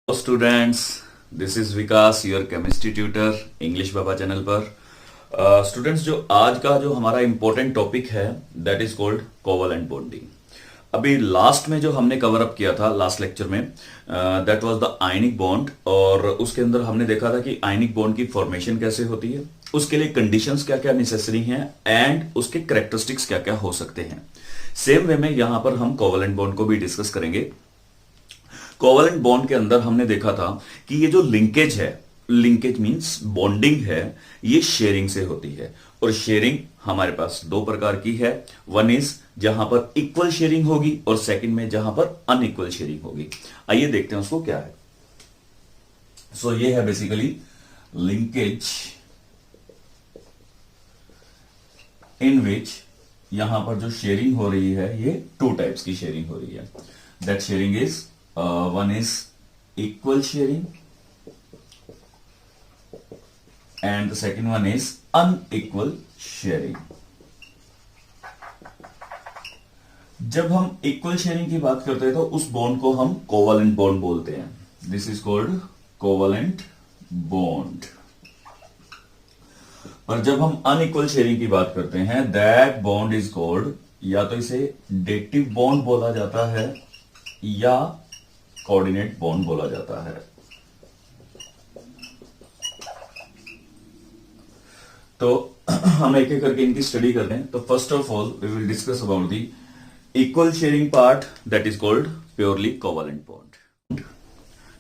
Students, this is Vikas, your chemistry tutor, English Baba channel पर। Students, जो आज का जो हमारा इंपॉर्टेंट टॉपिक है that is called covalent bonding. अभी लास्ट में जो हमने कवर अप किया था लास्ट लेक्चर में, that was the ionic bond, और उसके अंदर हमने देखा था कि आयनिक बॉन्ड की फॉर्मेशन कैसे होती है, उसके लिए कंडीशंस क्या क्या नेसेसरी हैं एंड उसके कैरेक्टरिस्टिक्स क्या क्या हो सकते हैं। सेम वे में यहां पर हम कोवलेंट बॉन्ड को भी डिस्कस करेंगे। कोवलेंट बॉन्ड के अंदर हमने देखा था कि ये जो लिंकेज है, लिंकेज मींस बॉन्डिंग है, ये शेयरिंग से होती है। और शेयरिंग हमारे पास दो प्रकार की है। वन इज जहां पर इक्वल शेयरिंग होगी और सेकंड में जहां पर अनइक्वल शेयरिंग होगी। आइए देखते हैं उसको क्या है। सो ये है बेसिकली लिंकेज इन विच यहां पर जो शेयरिंग हो रही है ये टू टाइप्स की शेयरिंग हो रही है। That sharing is one is equal sharing and the second one is unequal sharing। जब हम इक्वल शेयरिंग की बात करते हैं तो उस बॉन्ड को हम कोवलेंट बॉन्ड बोलते हैं। This is called covalent bond. और जब हम अनइक्वल शेयरिंग की बात करते हैं दैट बॉन्ड इज कॉल्ड, या तो इसे डेटिव बॉन्ड बोला जाता है या कोऑर्डिनेट बॉन्ड बोला जाता है। तो हम एक एक करके इनकी स्टडी करते हैं। तो first of all we will discuss about the equal sharing part, that is called purely covalent bond.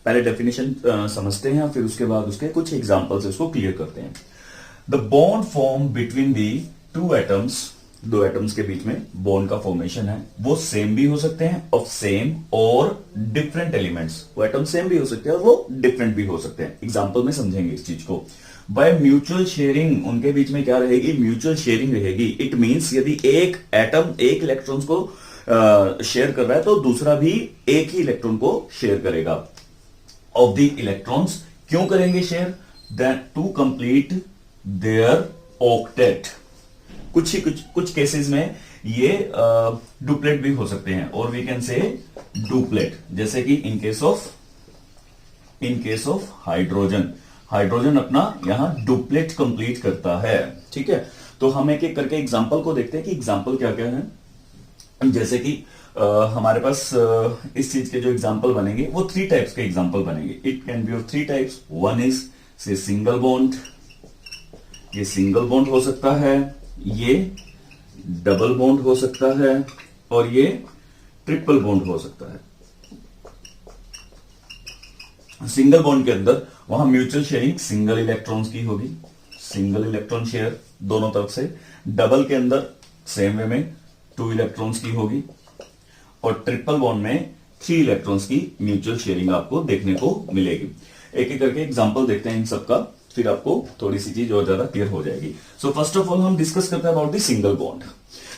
पहले डेफिनेशन समझते हैं, फिर उसके बाद उसके कुछ एग्जांपल्स उसको क्लियर करते हैं। The bond form between the two atoms, दो एटम्स के बीच में बॉन्ड का फॉर्मेशन है, वो सेम भी हो सकते हैं ऑफ सेम और डिफरेंट एलिमेंट्स। वो एटम सेम भी हो सकते हैं और वो डिफरेंट भी हो सकते हैं। एग्जांपल में समझेंगे इस चीज को। बाय म्यूचुअल शेयरिंग, उनके बीच में क्या रहेगी? म्यूचुअल शेयरिंग रहेगी। इट मींस यदि एक एटम एक इलेक्ट्रॉन्स को शेयर कर रहा है तो दूसरा भी एक ही इलेक्ट्रॉन को शेयर करेगा। ऑफ द इलेक्ट्रॉन्स क्यों करेंगे share? That to complete their octet. कुछ केसेस में ये डुप्लेट भी हो सकते हैं, और वी कैन से डुप्लेट, जैसे कि in case of hydrogen. Hydrogen अपना यहां डुप्लेट कंप्लीट करता है। ठीक है, तो हम एक एक करके एग्जांपल को देखते हैं कि एग्जांपल क्या क्या है। जैसे कि हमारे पास इस चीज के जो एग्जांपल बनेंगे वो थ्री टाइप्स के एग्जांपल बनेंगे। It can be of three types. One is से सिंगल बॉन्ड, ये सिंगल बॉन्ड हो सकता है, ये डबल बॉन्ड हो सकता है, और ये ट्रिपल बॉन्ड हो सकता है। सिंगल बॉन्ड के अंदर वहां म्यूचुअल शेयरिंग सिंगल इलेक्ट्रॉन्स की होगी, सिंगल इलेक्ट्रॉन शेयर दोनों तरफ से। डबल के अंदर सेम वे में टू इलेक्ट्रॉन्स की होगी, और ट्रिपल बॉन्ड में थ्री इलेक्ट्रॉन्स की म्यूचुअल शेयरिंग आपको देखने को मिलेगी। एक एक करके एग्जांपल देखते हैं इन सबका, फिर आपको थोड़ी सी चीज और ज्यादा क्लियर हो जाएगी। सो फर्स्ट ऑफ ऑल हम डिस्कस करते हैं about the single bond.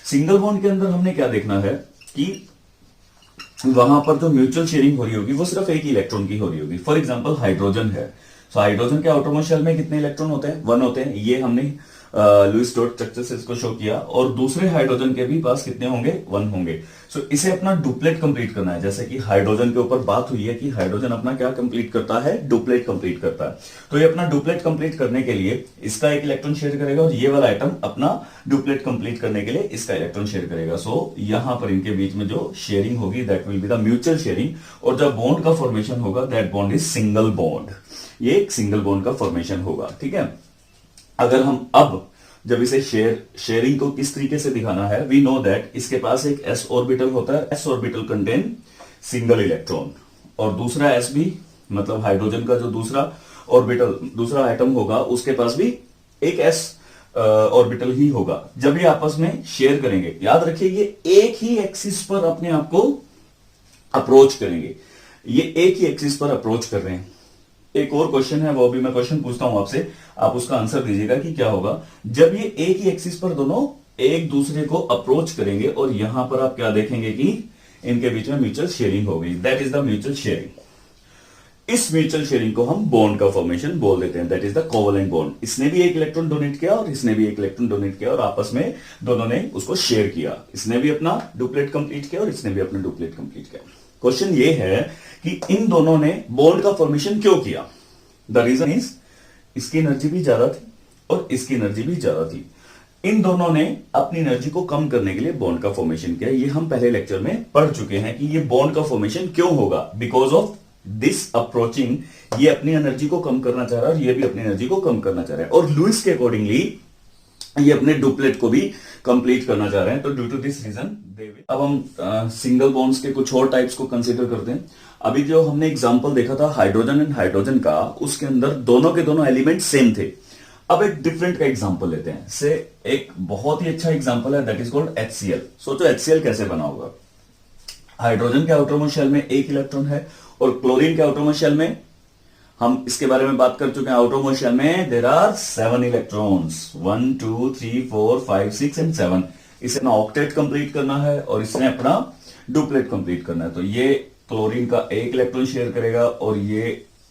Single bond के अंदर हमने क्या देखना है कि वहां पर जो म्यूचुअल शेयरिंग हो रही होगी वो सिर्फ एक ही इलेक्ट्रॉन की हो रही होगी। फॉर एग्जांपल हाइड्रोजन है, सो हाइड्रोजन के आउटरमोस्ट शेल में कितने इलेक्ट्रॉन होते हैं? वन होते हैं। ये हमने लुईस डॉट स्ट्रक्चर से इसको शो किया, और दूसरे हाइड्रोजन के भी पास कितने होंगे? वन होंगे। सो इसे अपना डुप्लेट कंप्लीट करना है। जैसे कि हाइड्रोजन के ऊपर बात हुई है कि हाइड्रोजन अपना क्या कंप्लीट करता है? डुप्लेट कंप्लीट करता है। तो ये अपना डुप्लेट कंप्लीट करने के लिए इसका एक इलेक्ट्रॉन शेयर करेगा, और ये वाला आइटम अपना डुप्लेट कंप्लीट करने के लिए इसका इलेक्ट्रॉन शेयर करेगा। सो यहां पर इनके बीच में जो शेयरिंग होगी that will be the mutual sharing, और जब बॉन्ड का फॉर्मेशन होगा that bond is single bond. ये एक सिंगल बॉन्ड का फॉर्मेशन होगा। ठीक है, अगर हम अब जब इसे शेयरिंग को किस तरीके से दिखाना है, वी नो दैट इसके पास एक s ऑर्बिटल होता है। s orbital contain single electron, और दूसरा s भी, मतलब हाइड्रोजन का जो दूसरा ऑर्बिटल, दूसरा एटम होगा, उसके पास भी एक s ऑर्बिटल ही होगा। जब ये आपस में शेयर करेंगे, याद रखिए ये एक ही एक्सिस पर अपने आप को अप्रोच करेंगे। ये एक ही एक्सिस पर अप्रोच कर रहे हैं। एक और क्वेश्चन है, वो भी मैं क्वेश्चन पूछता हूं आपसे, आप उसका आंसर दीजिएगा कि क्या होगा जब ये एक ही एक्सिस पर दोनों एक दूसरे को अप्रोच करेंगे, और यहां पर आप क्या देखेंगे कि इनके बीच में म्यूचुअल शेयरिंग होगी। That is the mutual sharing. इस म्यूचुअल शेयरिंग को हम बॉन्ड का फॉर्मेशन बोल देते हैं, that is the covalent bond. इसने भी एक इलेक्ट्रॉन डोनेट किया और इसने भी एक इलेक्ट्रॉन डोनेट किया, और आपस में दोनों ने उसको शेयर किया। इसने भी अपना डुप्लेट कंप्लीट किया और इसने भी अपना डुप्लेट कंप्लीट किया। क्वेश्चन ये है कि इन दोनों ने बॉन्ड का फॉर्मेशन क्यों किया। द रीजन इज इसकी एनर्जी भी ज्यादा थी और इसकी एनर्जी भी ज्यादा थी। इन दोनों ने अपनी एनर्जी को कम करने के लिए बॉन्ड का फॉर्मेशन किया। ये हम पहले लेक्चर में पढ़ चुके हैं कि ये बॉन्ड का फॉर्मेशन क्यों होगा। बिकॉज ऑफ दिस अप्रोचिंग, ये अपनी एनर्जी को कम करना चाह रहा है और ये भी अपनी एनर्जी को कम करना चाह रहा है, और लुईस के अकॉर्डिंगली ये अपने डुप्लेट को भी कंप्लीट करना चाह रहे हैं। तो due to this reason they will. अब हम सिंगल बॉन्ड्स के कुछ और टाइप्स को कंसीडर करते हैं। अभी जो हमने एग्जांपल देखा था हाइड्रोजन एंड हाइड्रोजन का, उसके अंदर दोनों के दोनों एलिमेंट सेम थे। अब एक डिफरेंट का एग्जांपल लेते हैं। से एक बहुत ही अच्छा एग्जांपल है, दैट इज कॉल्ड HCl। सोचो HCl कैसे बना होगा। हाइड्रोजन के आउटरमोस्ट शेल में एक इलेक्ट्रॉन है और क्लोरीन के आउटरमोस्ट शेल में, हम इसके बारे में बात कर चुके हैं, आउटरमोस्ट शेल में देयर आर 7 इलेक्ट्रॉन्स, 1 2 3 4 5 6 एंड 7। इसे अपना ऑक्टेट कंप्लीट करना है और इसने अपना डुप्लेट कंप्लीट करना है। तो ये क्लोरीन का एक इलेक्ट्रॉन शेयर करेगा और ये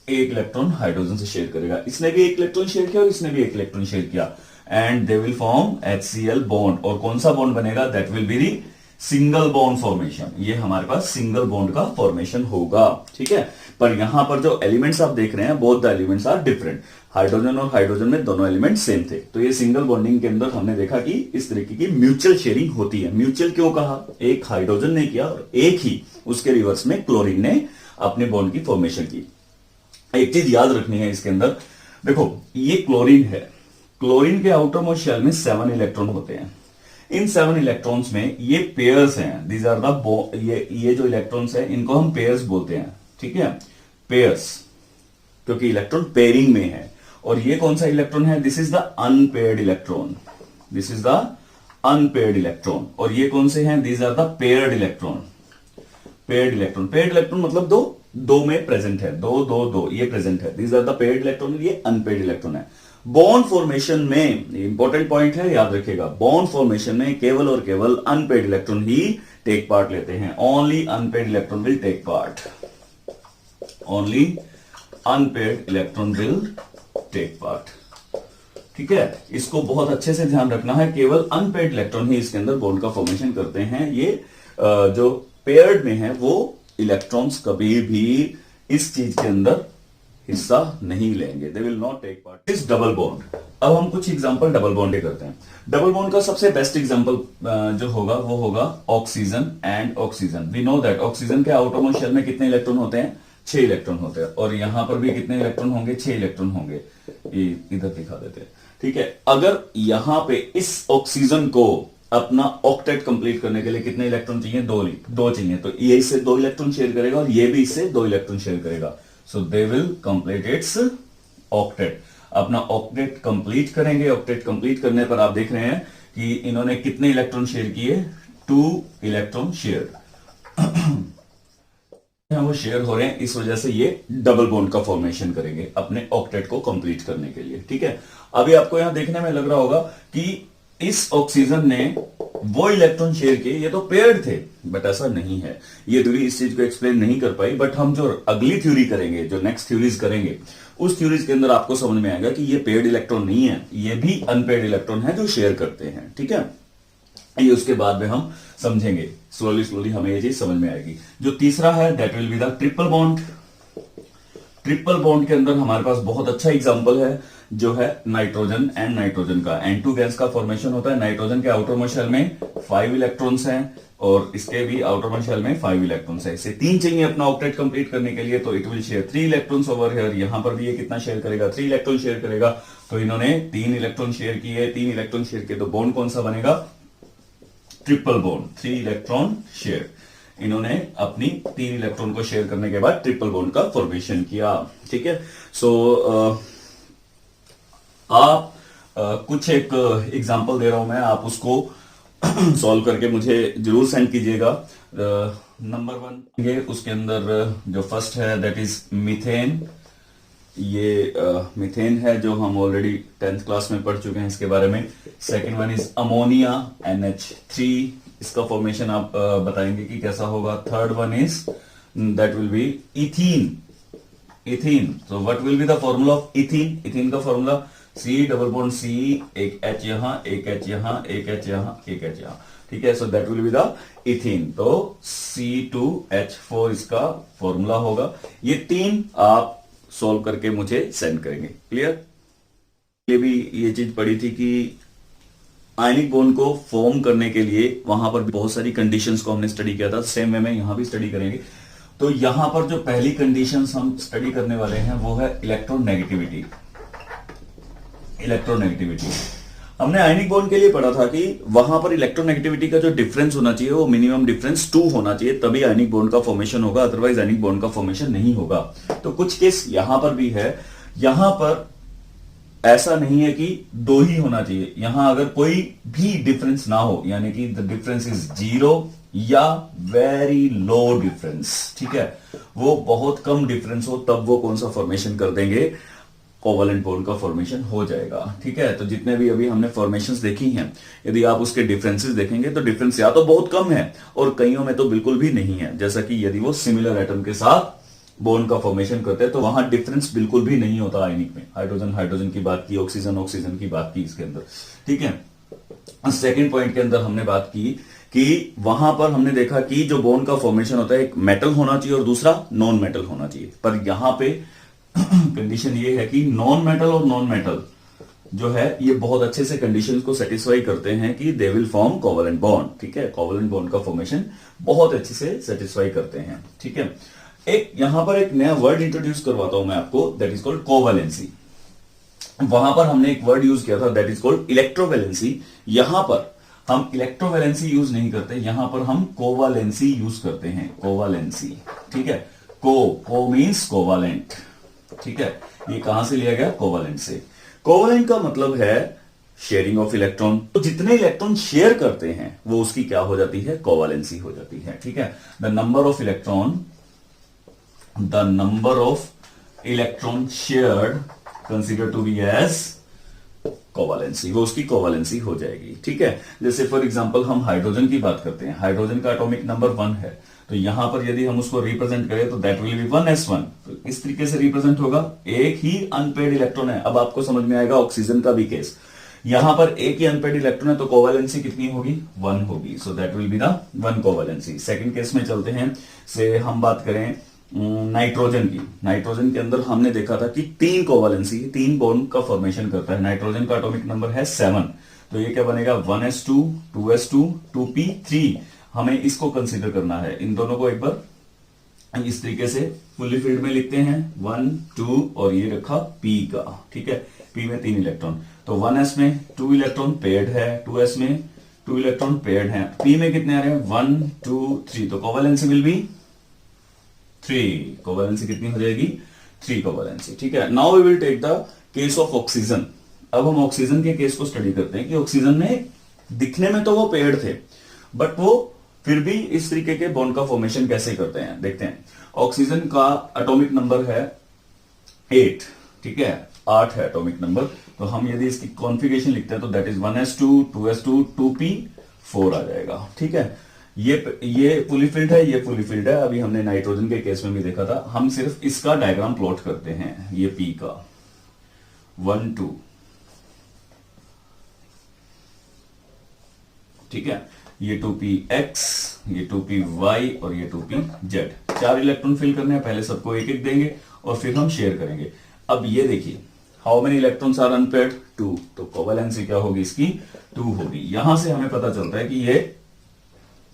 एक इलेक्ट्रॉन हाइड्रोजन से शेयर करेगा। इसने भी एक इलेक्ट्रॉन शेयर किया और इसने भी एक इलेक्ट्रॉन शेयर किया, and they will form HCl bond. और कौन सा बॉन्ड बनेगा, that will be the single bond formation. ये हमारे पास सिंगल बॉन्ड का फॉर्मेशन होगा, ठीक है। पर यहां पर जो एलिमेंट्स आप देख रहे हैं, both the elements are different. Hydrogen और हाइड्रोजन में दोनों एलिमेंट सेम थे। तो ये सिंगल बॉन्डिंग के अंदर हमने देखा कि इस तरीके की म्यूचुअल शेयरिंग होती है। म्यूचुअल क्यों कहा, एक हाइड्रोजन ने किया और एक ही उसके रिवर्स में क्लोरीन ने अपने बॉन्ड की फॉर्मेशन की। एक चीज याद रखनी है इसके अंदर, देखो ये क्लोरीन है, क्लोरीन के आउटर मोस्ट शेल में 7 इलेक्ट्रॉन होते हैं। इन 7 इलेक्ट्रॉन्स में ये पेयर्स हैं, दीज आर द, ये जो इलेक्ट्रॉन्स हैं इनको हम पेयर्स बोलते हैं, ठीक है, पेयर्स, क्योंकि इलेक्ट्रॉन पेयरिंग में है। और ये कौन सा इलेक्ट्रॉन है, this is the unpaired electron, this is the unpaired electron. और ये कौन से हैं, these are the paired electron. Paired electron, paired electron मतलब दो में प्रेजेंट है, दो ये प्रेजेंट है, these are the paired electron, ये अनपेयर्ड इलेक्ट्रॉन है। बॉन्ड फॉर्मेशन में इंपॉर्टेंट पॉइंट है, याद रखिएगा, बॉन्ड फॉर्मेशन में केवल और केवल अनपेयर्ड इलेक्ट्रॉन ही टेक पार्ट लेते हैं। Only unpaired electron will take part, only unpaired electron will take part, ठीक है। इसको बहुत अच्छे से ध्यान रखना है, केवल अनपेयर्ड इलेक्ट्रॉन ही इसके अंदर बॉन्ड का फॉर्मेशन करते हैं। ये जो पेयर्ड में है वो इलेक्ट्रॉन्स कभी भी इस चीज के अंदर हिस्सा नहीं लेंगे, they will not take part. इस डबल बॉन्ड, अब हम कुछ एग्जांपल डबल बॉन्ड के करते हैं। डबल बॉन्ड का सबसे बेस्ट एग्जांपल जो होगा वो होगा oxygen and oxygen. We know that oxygen के आउटरमोस्ट शेल में कितने इलेक्ट्रॉन होते हैं, 6 इलेक्ट्रॉन होते हैं, और यहां पर भी कितने इलेक्ट्रॉन होंगे, 6 इलेक्ट्रॉन होंगे। ये इधर दिखा देते हैं, ठीक है। अगर यहां पे इस ऑक्सीजन को अपना ऑक्टेट कंप्लीट करने के लिए कितने इलेक्ट्रॉन चाहिए, दो चाहिए, तो ये इससे 2 इलेक्ट्रॉन शेयर करेगा और ये भी इससे 2 इलेक्ट्रॉन शेयर करेगा। So they will complete its octet. अपना ऑक्टेट कंप्लीट करेंगे। ऑक्टेट कंप्लीट करने पर आप देख रहे हैं कि इन्होंने कितने इलेक्ट्रॉन शेयर किए, 2 इलेक्ट्रॉन शेयर वो शेयर हो रहे हैं, इस वजह से ये डबल बॉन्ड का फॉर्मेशन करेंगे अपने ऑक्टेट को कंप्लीट करने के लिए, ठीक है। अभी आपको यहां देखने में लग रहा होगा कि इस ऑक्सीजन ने वो इलेक्ट्रॉन शेयर किए, ये तो पेयर्ड थे, बट ऐसा नहीं है। ये थ्योरी इस चीज को एक्सप्लेन नहीं कर पाई, बट हम जो अगली थ्योरी करेंगे, जो नेक्स्ट थ्योरीज करेंगे, उस थ्योरीज के अंदर आपको समझ में आएगा कि ये पेयर्ड इलेक्ट्रॉन नहीं है, ये भी अनपेयर्ड इलेक्ट्रॉन है जो शेयर करते हैं, ठीक है। ये उसके बाद में हम समझेंगे, स्लोली हमें ये चीज समझ में आएगी। जो तीसरा है that will be the triple bond. Triple bond के अंदर हमारे पास बहुत अच्छा एग्जांपल है जो है नाइट्रोजन एंड नाइट्रोजन का। N2 गैस का फॉर्मेशन होता है। नाइट्रोजन के आउटरमोस्ट शेल में 5 इलेक्ट्रॉन्स हैं और इसके भी आउटरमोस्ट शेल में 5 इलेक्ट्रॉन्स है। इसे 3 चाहिए अपना ऑक्टेट कंप्लीट करने के लिए, तो it will share 3 electrons over here. यहां पर भी ये कितना शेयर करेगा, 3 इलेक्ट्रॉन शेयर करेगा। तो इन्होंने 3 इलेक्ट्रॉन शेयर किए, 3 इलेक्ट्रॉन शेयर किए, तो बॉन्ड कौन सा बनेगा, ट्रिपल बॉन्ड, 3 इलेक्ट्रॉन शेयर। इन्होंने अपनी 3 इलेक्ट्रॉन को शेयर करने के बाद ट्रिपल बॉन्ड का फॉर्मेशन किया, ठीक है। सो आप कुछ एक एग्जांपल दे रहा हूं मैं, आप उसको सॉल्व करके मुझे जरूर सेंड कीजिएगा। नंबर 1 उसके अंदर जो फर्स्ट है दैट इज मीथेन। ये मीथेन है जो हम ऑलरेडी 10th क्लास में पढ़ चुके हैं इसके बारे में। Second one is ammonia, NH3, इसका फॉर्मेशन आप बताएंगे कि कैसा होगा। Third one is that will be ethene. Ethene, so what will be the formula of ethene? Ethene का formula C double bond C, एक एच यहां, एक एच यहां, एक एच यहां, एक एच यहां, ठीक है। So that will be the ethene. तो C2H4 इसका फॉर्मूला होगा। ये 3 आप सोल्व करके मुझे सेंड करेंगे। क्लियर? ये भी ये चीज पढ़ी थी कि आयनिक बॉन्ड को फॉर्म करने के लिए वहां पर भी बहुत सारी कंडीशंस को हमने स्टडी किया था। सेम वे में यहां भी स्टडी करेंगे। तो यहां पर जो पहली कंडीशंस हम स्टडी करने वाले हैं वो है इलेक्ट्रोनेगेटिविटी। इलेक्ट्रोनेगेटिविटी हमने आयनिक बॉन्ड के लिए पढ़ा था कि वहां पर इलेक्ट्रोनेगेटिविटी का जो डिफरेंस होना चाहिए वो मिनिमम डिफरेंस 2 होना चाहिए, तभी आयनिक बॉन्ड का फॉर्मेशन होगा, अदरवाइज आयनिक बॉन्ड का फॉर्मेशन नहीं होगा। तो कुछ केस यहां पर भी है। यहां पर ऐसा नहीं है कि 2 ही होना चाहिए। यहां अगर कोई भी डिफरेंस ना हो, यानी कि द डिफरेंस इज 0 या वेरी लो डिफरेंस, ठीक है, वो बहुत कम डिफरेंस हो, तब वो कौन सा फॉर्मेशन कर देंगे, कोवलेंट बॉन्ड का फॉर्मेशन हो जाएगा। ठीक है, तो जितने भी अभी हमने फॉर्मेशंस देखी हैं, यदि आप उसके डिफरेंसेस देखेंगे तो डिफरेंस या तो बहुत कम है और कईयों में तो बिल्कुल भी नहीं है। जैसा कि यदि वो सिमिलर एटम के साथ बॉन्ड का फॉर्मेशन करते हैं तो वहां डिफरेंस बिल्कुल भी नहीं होता आयनिक में। हाइड्रोजन हाइड्रोजन की बात की, ऑक्सीजन ऑक्सीजन की बात की इसके अंदर। ठीक है, सेकेंड पॉइंट के अंदर हमने बात की कि वहां पर हमने देखा कि जो बॉन्ड का फॉर्मेशन होता है, एक मेटल होना चाहिए और दूसरा नॉन मेटल होना चाहिए। पर यहां पे कंडीशन ये है कि नॉन मेटल और नॉन मेटल जो है ये बहुत अच्छे से कंडीशंस को सेटिस्फाई करते हैं कि they will form covalent bond. ठीक है, कोवलेंट बॉन्ड का फॉर्मेशन बहुत अच्छे से सेटिस्फाई करते हैं। ठीक है, एक यहां पर एक नया वर्ड इंट्रोड्यूस करवाता हूं मैं आपको, दैट इज कॉल्ड कोवैलेंसी। वहां पर हमने एक वर्ड यूज किया था दैट इज कॉल्ड इलेक्ट्रोवैलेंसी। यहां पर हम इलेक्ट्रोवैलेंसी यूज नहीं करते, यहां पर हम कोवैलेंसी यूज करते हैं। कोवैलेंसी, ठीक है, को मींस कोवैलेंट। ठीक है, ये कहां से लिया गया, कोवैलेंट से। कोवैलेंट का मतलब है शेयरिंग ऑफ इलेक्ट्रॉन। तो जितने इलेक्ट्रॉन शेयर करते हैं वो उसकी क्या हो जाती है, कोवैलेंसी हो जाती है। ठीक है, the number of electron, the number of electron shared consider to be as covalency, वो उसकी कोवैलेंसी हो जाएगी। ठीक है, जैसे फॉर एग्जांपल हम हाइड्रोजन की बात करते हैं, हाइड्रोजन का एटॉमिक नंबर 1 है, तो यहां पर यदि हम उसको रिप्रेजेंट करें तो दैट विल बी 1s1। तो इस तरीके से रिप्रेजेंट होगा, एक ही अनपेड इलेक्ट्रॉन है। अब आपको समझ में आएगा ऑक्सीजन का भी केस, यहां पर एक ही अनपेड इलेक्ट्रॉन है तो कोवैलेंसी कितनी होगी, 1 होगी। So that will be the 1 covalency. Second case में चलते हैं, से हम बात करें नाइट्रोजन की। नाइट्रोजन के अंदर हमने देखा था कि 3 कोवैलेंसी, 3 बॉन्ड का फॉर्मेशन करता है। नाइट्रोजन का एटॉमिक नंबर है 7, तो ये क्या बनेगा, 1s2 2s2 2p3। हमें इसको कंसीडर करना है। इन दोनों को एक बार इस तरीके से फुली फील्ड में लिखते हैं, 1 2 और ये रखा p का। ठीक है, p में 3 इलेक्ट्रॉन, तो 1s में 2 इलेक्ट्रॉन पेयर्ड है, 2s में 2 इलेक्ट्रॉन पेयर्ड है, p में कितने आ रहे हैं, 1 2 3, तो कोवैलेंसी विल बी 3। कोवैलेंसी कितनी हो जाएगी, 3 कोवैलेंसी। ठीक है, now we will take the case of oxygen. अब हम ऑक्सीजन के केस को स्टडी करते हैं कि ऑक्सीजन में दिखने में तो वो पेयर्ड थे, बट वो फिर भी इस तरीके के बॉन्ड का फॉर्मेशन कैसे करते हैं, देखते हैं। ऑक्सीजन का एटॉमिक नंबर है 8, ठीक है, 8 है एटॉमिक नंबर। तो हम यदि इसकी कॉन्फ़िगरेशन लिखते हैं तो that is 1s2 2s2 2p4 आ जाएगा। ठीक है, ये फुली फिल्ड है, ये फुली फिल्ड है। अभी हमने नाइट्रोजन के केस में भी देखा था। हम सिर्फ इसका डायग्राम प्लॉट करते हैं, ये p का 1 2, ठीक है, ये 2px, ये 2py और ये 2pz। 4 इलेक्ट्रॉन फिल करने हैं, पहले सबको एक एक देंगे और फिर हम शेयर करेंगे। अब ये देखिए, how many electrons are unpaired, 2, तो कोवैलेंसी क्या होगी इसकी, 2 होगी। यहां से हमें पता चलता है कि ये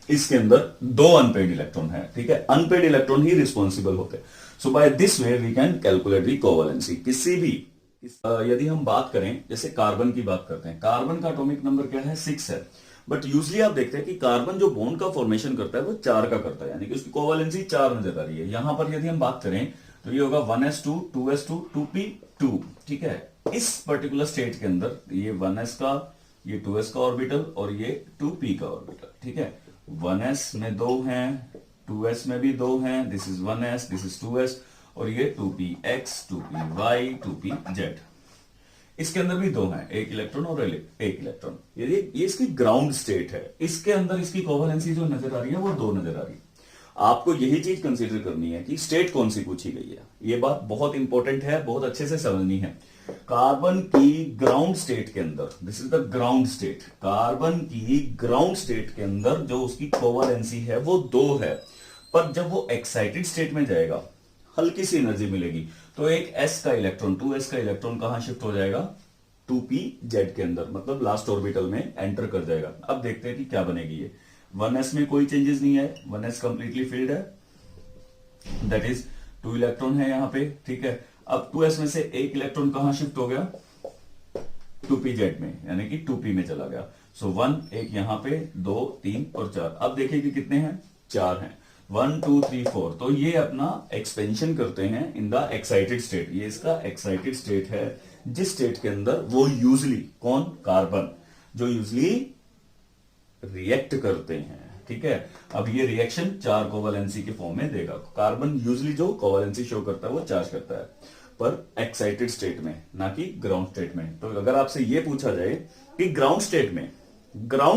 इसके अंदर 2 अनपेड इलेक्ट्रॉन है। ठीक है, अनपेड इलेक्ट्रॉन ही रिस्पॉन्सिबल होते हैं। So by this way we can calculate the covalency. किसी भी यदि हम बात करें, जैसे कार्बन की बात करते हैं, कार्बन का एटॉमिक नंबर क्या है, 6 है, बट यूजली आप देखते हैं कि कार्बन जो बॉन्ड का फॉर्मेशन करता है वो 4 का करता है, यानी कि उसकी कोवैलेंसी 4 नजर आ रही है। यहां पर यदि हम बात करें तो ये होगा 1s2 2s2 2p2। ठीक है, इस पर्टिकुलर स्टेट के अंदर ये 1s का, ये 2s का ऑर्बिटल और ये 2p का ऑर्बिटल। ठीक है, 1s में 2 हैं, 2s में भी 2 हैं, this is 1s, this is 2s, और ये 2px 2py 2pz। इसके अंदर भी 2 हैं, एक इलेक्ट्रॉन और एक इलेक्ट्रॉन। ये इसकी ग्राउंड स्टेट है, इसके अंदर इसकी कोवैलेंसी जो नजर आ रही है वो 2 नजर आ रही है। आपको यही चीज कंसीडर करनी है कि स्टेट कौन सी पूछी गई है। ये बात बहुत इंपॉर्टेंट है, बहुत अच्छे से समझनी है। कार्बन की ग्राउंड स्टेट के अंदर, this is the ground state, carbon की ग्राउंड स्टेट के अंदर जो उसकी कोवैलेंसी है वो 2 है, पर जब वो एक्साइटेड स्टेट में जाएगा हल्की सी एनर्जी मिलेगी, तो एक s का इलेक्ट्रॉन, 2s का इलेक्ट्रॉन कहां शिफ्ट हो जाएगा, 2pz के अंदर, मतलब लास्ट ऑर्बिटल में एंटर कर जाएगा। अब देखते हैं कि क्या बनेगी ये। 1s में कोई चेंजेस नहीं है, 1s कंप्लीटली फिल्ड है, दैट इज 2 इलेक्ट्रॉन है यहां पे, ठीक है। अब 2s में से एक इलेक्ट्रॉन कहां शिफ्ट हो गया, 2pz में, यानी कि 2p में चला गया। सो 1 एक यहां पे, 2 3 और 4। अब देखिए कि कितने हैं, 4 हैं, 1 2 3 4। तो ये अपना एक्सपेंशन करते हैं इन द एक्साइटेड स्टेट। ये इसका एक्साइटेड स्टेट है, जिस स्टेट के अंदर वो यूजली, कौन, कार्बन, जो यूजली रिएक्ट करते हैं, ठीक है। अब ये रिएक्शन 4 कोवैलेंसी के फॉर्म में देगा। कार्बन यूजली जो कोवैलेंसी शो करता है वो चार्ज करता है, पर एक्साइटेड स्टेट में, ना कि ग्राउंड स्टेट में। तो अगर आपसे ये पूछा जाए कि ग्राउंड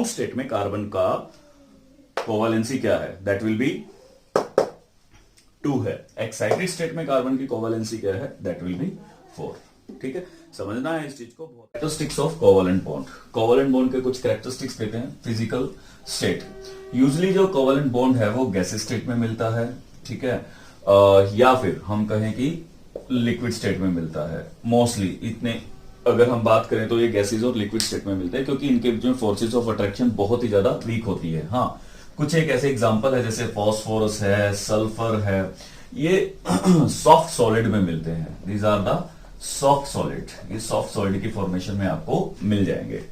स्टेट में कार्बन का कोवैलेंसी क्या है, दैट विल बी 2 है। एक्साइटेड स्टेट में कार्बन की कोवैलेंसी क्या है, दैट विल बी 4। ठीक है, समझना है इस चीज को। Characteristics of covalent bond, covalent bond के कुछ कैरेक्टरिस्टिक्स देते हैं। फिजिकल स्टेट, यूजली जो कोवैलेंट बॉन्ड है वो गैसेस स्टेट में मिलता है, ठीक है, या फिर हम कहें कि लिक्विड स्टेट में मिलता है। मोस्टली इतने अगर हम बात करें तो ये गैसेस और लिक्विड स्टेट में मिलते हैं, क्योंकि इनके बीच में फोर्सेस ऑफ अट्रैक्शन बहुत ही ज्यादा वीक होती है। हाँ, कुछ एक ऐसे एग्जांपल है जैसे फॉस्फोरस है, सल्फर है, ये सॉफ्ट सॉलिड में मिलते हैं। These are the soft solid, ये सॉफ्ट सॉलिड की फॉर्मेशन में आपको मिल जाएंगे।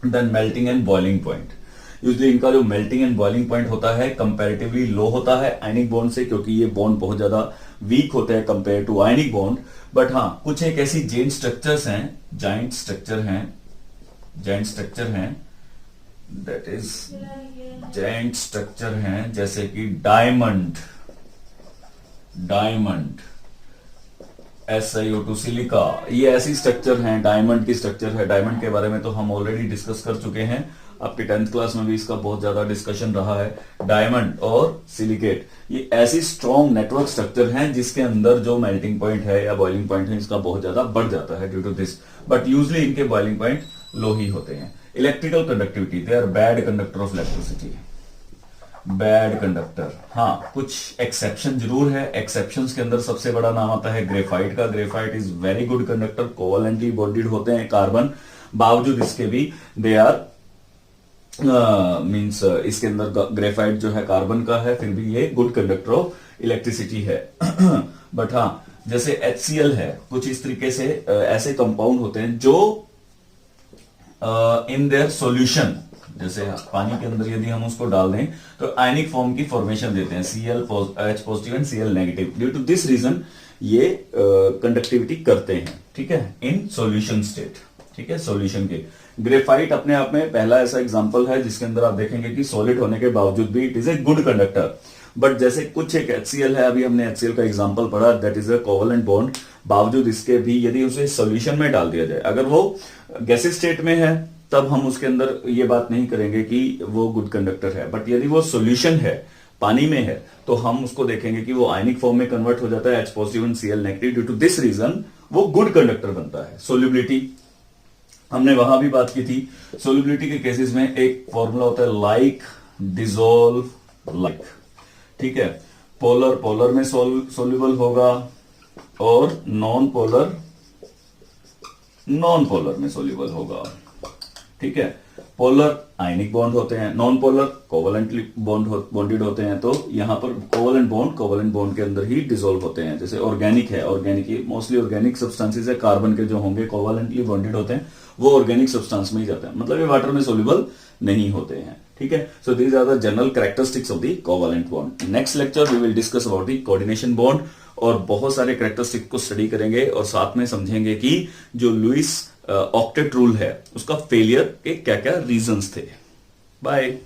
Then melting and boiling point, usually इनका जो मेल्टिंग एंड बॉइलिंग पॉइंट होता है कंपैरेटिवली लो होता है आयनिक बॉन्ड से, क्योंकि ये बॉन्ड बहुत ज्यादा वीक होते हैं compare to ionic bond. But हाँ, कुछ एक ऐसी जॉइंट स्ट्रक्चर्स हैं, जॉइंट स्ट्रक्चर हैं, दैट इज जॉइंट स्ट्रक्चर हैं, जैसे कि डायमंड, SiO2 सिलिका, ये ऐसी स्ट्रक्चर हैं, डायमंड की स्ट्रक्चर है। डायमंड के बारे में तो हम ऑलरेडी डिस्कस कर चुके हैं, आपके 10th क्लास में भी इसका बहुत ज्यादा डिस्कशन रहा है। डायमंड और सिलिकेट, ये ऐसी स्ट्रॉन्ग नेटवर्क स्ट्रक्चर हैं जिसके अंदर जो मेल्टिंग पॉइंट है या बॉइलिंग पॉइंट है इसका बहुत ज्यादा बढ़ जाता है due to this, but usually इनके बॉइलिंग पॉइंट लो ही होते हैं। Electrical conductivity, they are bad conductor of electricity, bad conductor. हाँ, कुछ एक्सेप्शन जरूर है। एक्सेप्शंस के अंदर सबसे बड़ा नाम आता है ग्रेफाइट का। Graphite is very good conductor, covalently bonded होते हैं कार्बन, बावजूद इसके भी दे आर मींस इसके अंदर ग्रेफाइट जो है कार्बन का है, फिर भी ये गुड कंडक्टर ऑफ इलेक्ट्रिसिटी है। बट हाँ, जैसे HCl है, कुछ इस तरीके से ऐसे कंपाउंड होते हैं जो इन देयर सॉल्यूशन, जैसे पानी के अंदर यदि हम उसको डाल दें तो आयनिक फॉर्म की फॉर्मेशन देते हैं, H positive and Cl negative. Due to this reason ये कंडक्टिविटी करते हैं, ठीक है, इन सॉल्यूशन स्टेट, ठीक है, सॉल्यूशन के। ग्रेफाइट अपने आप में पहला ऐसा एग्जांपल है जिसके अंदर आप देखेंगे कि सॉलिड होने के बावजूद भी it is a good conductor. But जैसे कुछ एक HCl है, अभी हमने HCl का एग्जांपल पढ़ा, that is a covalent bond, बावजूद इसके भी यदि उसे सॉल्यूशन में डाल दिया जाए, अगर वो गैसेस स्टेट में है तब हम उसके अंदर ये बात नहीं करेंगे कि वो गुड कंडक्टर है। बट यदि वो सॉल्यूशन है, पानी में है, तो हम उसको देखेंगे कि वो आयनिक फॉर्म में कन्वर्ट हो जाता है, H positive and Cl negative. Due to this reason वो गुड कंडक्टर बनता है। सोल्यूबिलिटी हमने वहां भी बात की थी। सोल्यूबिलिटी के केसेस में एक फॉर्मूला होता है लाइक डिसॉल्व लाइक, ठीक है। पोलर में सोल्यूबल होगा और नॉन पोलर में सोल्यूबल होगा, ठीक है। पोलर आयनिक बॉन्ड होते हैं, नॉन पोलर कोवैलेंटली बॉन्डेड होते हैं। तो यहां पर कोवैलेंट बॉन्ड के अंदर ही डिसॉल्व होते हैं। जैसे ऑर्गेनिक है, ऑर्गेनिक मोस्टली ऑर्गेनिक सब्सटेंसेस है, कार्बन के जो होंगे कोवैलेंटली बॉन्डेड होते हैं, वो ऑर्गेनिक सब्सटेंस में ही जाते हैं, मतलब ये वाटर में सोल्यूबल नहीं होते हैं, ठीक है। So these are the general characteristics of the covalent bond. Next lecture we will discuss about the coordination bond और बहुत सारे कैरेक्टरिस्टिक्स को स्टडी करेंगे और साथ में समझेंगे कि जो लुईस ऑक्टेट रूल है उसका फेलियर के क्या क्या रीजंस थे। बाय।